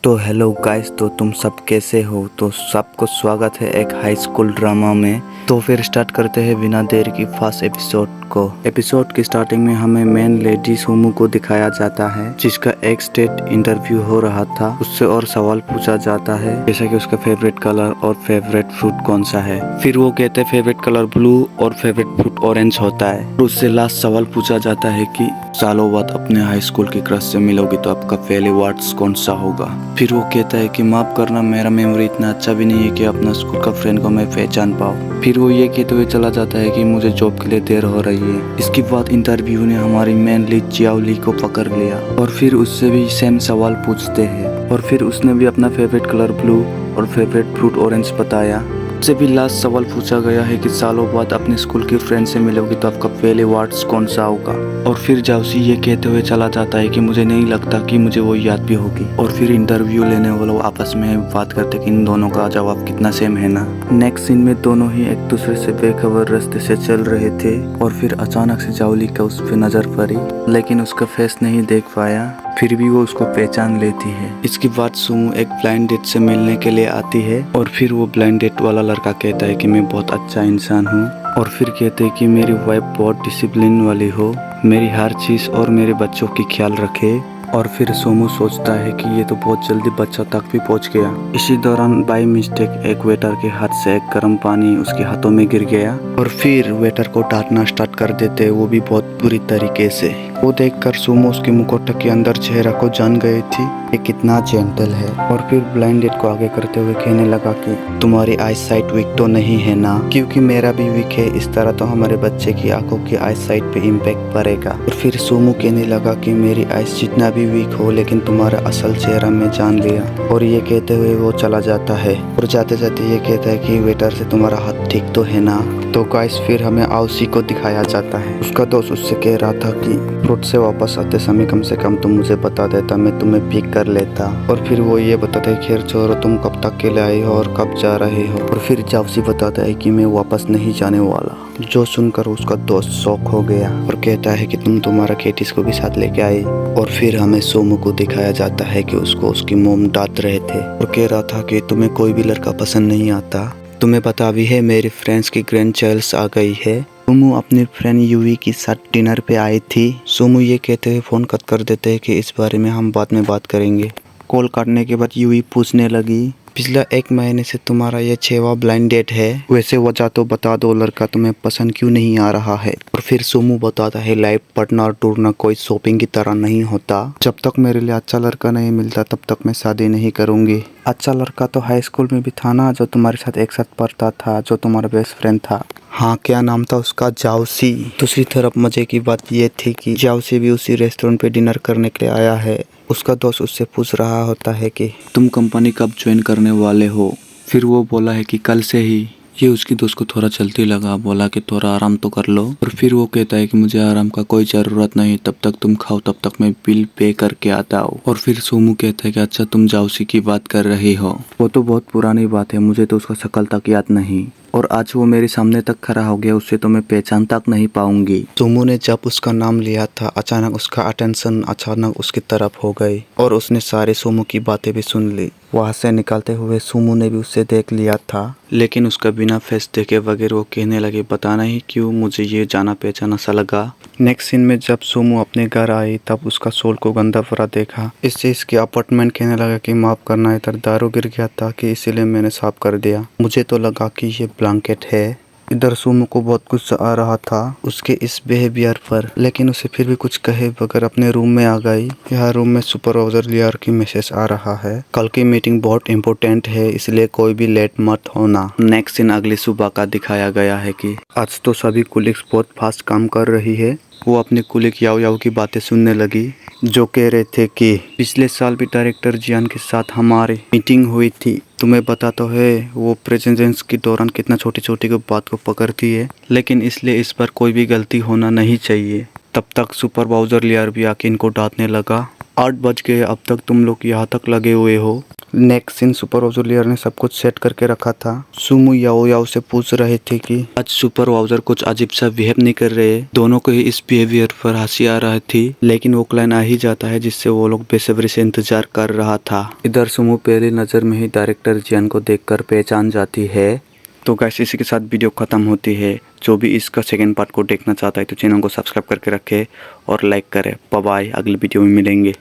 तो hello guys, तो तुम सब कैसे हो। तो सबको स्वागत है एक हाई स्कूल ड्रामा में। तो फिर स्टार्ट करते हैं बिना देर की फर्स्ट एपिसोड को। एपिसोड की स्टार्टिंग में हमें मेन लेडी सुमू को दिखाया जाता है, जिसका एक स्टेट इंटरव्यू हो रहा था। उससे और सवाल पूछा जाता है, जैसे कि उसका फेवरेट कलर और फेवरेट फ्रूट कौन सा है। फिर वो कहते हैं फेवरेट कलर ब्लू और फेवरेट फ्रूट ऑरेंज होता है। तो उससे लास्ट सवाल पूछा जाता है कि सालों बाद अपने हाई स्कूल की क्रश से मिलोगे तो आपका पहले वर्ड्स कौन सा होगा। फिर वो कहता है कि माफ करना, मेरा मेमोरी इतना अच्छा भी नहीं है कि अपना स्कूल का फ्रेंड को मैं पहचान पाऊँ। फिर वो ये कहते हुए चला जाता है कि मुझे जॉब के लिए देर हो रही है। इसके बाद इंटरव्यू ने हमारी मेन लीड जियाओ ली को पकड़ लिया और फिर उससे भी सेम सवाल पूछते हैं। और फिर उसने भी अपना फेवरेट कलर ब्लू और फेवरेट फ्रूट ऑरेंज बताया। उससे भी लास्ट सवाल पूछा गया है कि सालों बाद अपने स्कूल के फ्रेंड से मिलोगे तो आपका पहले वर्ड्स कौन सा होगा। और फिर जाउसी ये कहते हुए चला जाता है कि मुझे नहीं लगता कि मुझे वो याद भी होगी। और फिर इंटरव्यू लेने वालों आपस में बात करते कि इन दोनों का जवाब कितना सेम है ना। नेक्स्ट सीन में दोनों ही एक दूसरे से बेखबर रास्ते से चल रहे थे और फिर अचानक से जाउली का उस पर नजर पड़ी, लेकिन उसका फेस नहीं देख पाया। फिर भी वो उसको पहचान लेती है। इसके बाद सुमू एक ब्लाइंड डेट से मिलने के लिए आती है और फिर वो ब्लाइंड डेट वाला लड़का कहता है कि मैं बहुत अच्छा इंसान हूँ। और फिर कहते हैं कि मेरी वाइफ बहुत डिसिप्लिन वाली हो, मेरी हर चीज़ और मेरे बच्चों की ख्याल रखे। और फिर सोमू सोचता है कि ये तो बहुत जल्दी बच्चा तक भी पहुंच गया। इसी दौरान बाय मिस्टेक एक वेटर के हाथ से एक गर्म पानी उसके हाथों में गिर गया और फिर वेटर को डांटना स्टार्ट कर देते, वो भी बहुत बुरी तरीके से। वो देखकर सोमू उसके मुखौटे के अंदर चेहरा को जान गई थी ये कितना जेंटल है। और फिर ब्लाइंड डेट को आगे करते हुए कहने लगा कि तुम्हारी आई साइट वीक तो नहीं है ना, क्योंकि मेरा भी वीक है। इस तरह तो हमारे बच्चे की आंखों की आई साइट पे इम्पैक्ट पड़ेगा। और फिर सोमू कहने लगा कि मेरी आइस जितना भी वीक हो, लेकिन तुम्हारा असल चेहरा मैं जान लिया। और ये कहते हुए वो चला जाता है और जाते जाते ये कहता है कि वेटर से तुम्हारा हाथ ठीक तो है ना। तो गाइस फिर हमें आउसी को दिखाया जाता है। उसका दोस्त उससे कह रहा था कि फ्रूट से वापस आते समय कम से कम तुम मुझे बता देता, मैं तुम्हें पिक कर लेता। और फिर वो ये बताता है खैर छोड़ो, तुम कब तक के लिए आए हो और कब जा रहे हो। और फिर जाउसी बताता है कि मैं वापस नहीं जाने वाला। जो सुनकर उसका दोस्त शॉक हो गया और कहता है कि तुम तुम्हारा केटिस को भी साथ लेके आए। और फिर हमें सोमू को दिखाया जाता है कि उसको उसकी मोम डांट रहे थे और कह रहा था कि तुम्हें कोई भी लड़का पसंद नहीं आता, तुम्हें पता भी है मेरे फ्रेंड्स की ग्रैंड चाइल्ड्स आ गई है। सोमू अपनी फ्रेंड यूवी के साथ डिनर पे आई थी। सोमू ये कहते हुए फोन कट कर देते हैं कि इस बारे में हम बाद में बात करेंगे। कॉल काटने के बाद यूवी पूछने लगी, पिछला 1 महीने से तुम्हारा ये 6वां ब्लाइंड डेट है, वैसे वजह तो बता दो, लड़का तुम्हें पसंद क्यों नहीं आ रहा है। और फिर सोमू बताता है लाइफ पार्टनर ढूंढना कोई शॉपिंग की तरह नहीं होता, जब तक मेरे लिए अच्छा लड़का नहीं मिलता तब तक मैं शादी नहीं करूंगी। अच्छा लड़का तो हाई स्कूल में भी था ना, जो तुम्हारे साथ एक साथ पढ़ता था, जो तुम्हारा बेस्ट फ्रेंड था। हाँ, क्या नाम था उसका, जाउसी। दूसरी तरफ मजे की बात ये थी कि जाउसी भी उसी रेस्टोरेंट पे डिनर करने के लिए आया है। उसका दोस्त उससे पूछ रहा होता है कि तुम कंपनी कब ज्वाइन करने वाले हो। फिर वो बोला है कि कल से ही। ये उसकी दोस्त को थोड़ा चलती लगा, बोला कि थोड़ा आराम तो कर लो। और फिर वो कहता है कि मुझे आराम का कोई ज़रूरत नहीं, तब तक तुम खाओ, तब तक मैं बिल पे करके आता हूँ। और फिर सोमू कहता है कि अच्छा तुम जाउसी की बात कर रही हो, वो तो बहुत पुरानी बात है, मुझे तो उसका शक्ल तक याद नहीं। और आज वो मेरे सामने तक खड़ा हो गया, उससे तो मैं पहचान तक नहीं पाऊंगी। सोमू ने जब उसका नाम लिया था, अचानक उसका अटेंशन अचानक उसकी तरफ हो गई और उसने सारे सोमू की बातें भी सुन ली। वहाँ से निकलते हुए सोमू ने भी उसे देख लिया था, लेकिन उसका बिना फेस देखे बगैर वो कहने लगे पता नहीं क्यों मुझे ये जाना पहचाना सा लगा। नेक्स्ट सीन में जब सोमू अपने घर आई तब उसका सोल को गंदा भरा देखा। इससे इसके अपार्टमेंट कहने लगा कि माफ करना, इधर दारू गिर गया था कि इसीलिए मैंने साफ कर दिया, मुझे तो लगा कि ये ब्लैंकेट है। इधर सोमू को बहुत गुस्सा आ रहा था उसके इस बिहेवियर पर, लेकिन उसे फिर भी कुछ कहे बगैर अपने रूम में आ गई। यहाँ रूम में सुपरवाइजर लियार की मैसेज आ रहा है, कल की मीटिंग बहुत इम्पोर्टेंट है, इसलिए कोई भी लेट मत होना। नेक्स्ट सीन अगली सुबह का दिखाया गया है कि आज तो सभी कुलीग्स बहुत फास्ट काम कर रही है। वो अपने कुलीग याओ याओ की बातें सुनने लगी, जो कह रहे थे कि पिछले साल भी डायरेक्टर जियान के साथ हमारी मीटिंग हुई थी, तुम्हें पता तो है वो प्रेजेंटेशन के दौरान कितना छोटी छोटी बात को पकड़ती है, लेकिन इसलिए इस पर कोई भी गलती होना नहीं चाहिए। तब तक सुपरवाइजर लियार भी आके इनको डांटने लगा, 8 बज गए, अब तक तुम लोग यहाँ तक लगे हुए हो। नेक्स्ट सीन सुपरवाइजर ने सब कुछ सेट करके रखा था। सुमो याओ याओ से पूछ रहे थे कि आज सुपरवाइजर कुछ अजीब सा बिहेव नहीं कर रहे। दोनों को ही इस बिहेवियर पर हंसी आ रही थी, लेकिन वो क्लाइन आ ही जाता है जिससे वो लोग बेसब्री से इंतजार कर रहा था। इधर सुमो पहली नजर में ही डायरेक्टर जियान को देखकर पहचान जाती है। तो गाइस इसी के साथ वीडियो खत्म होती है। जो भी इसका सेकंड पार्ट को देखना चाहता है तो चैनल को सब्सक्राइब करके रखे और लाइक करे। बाय बाय, अगले वीडियो में मिलेंगे।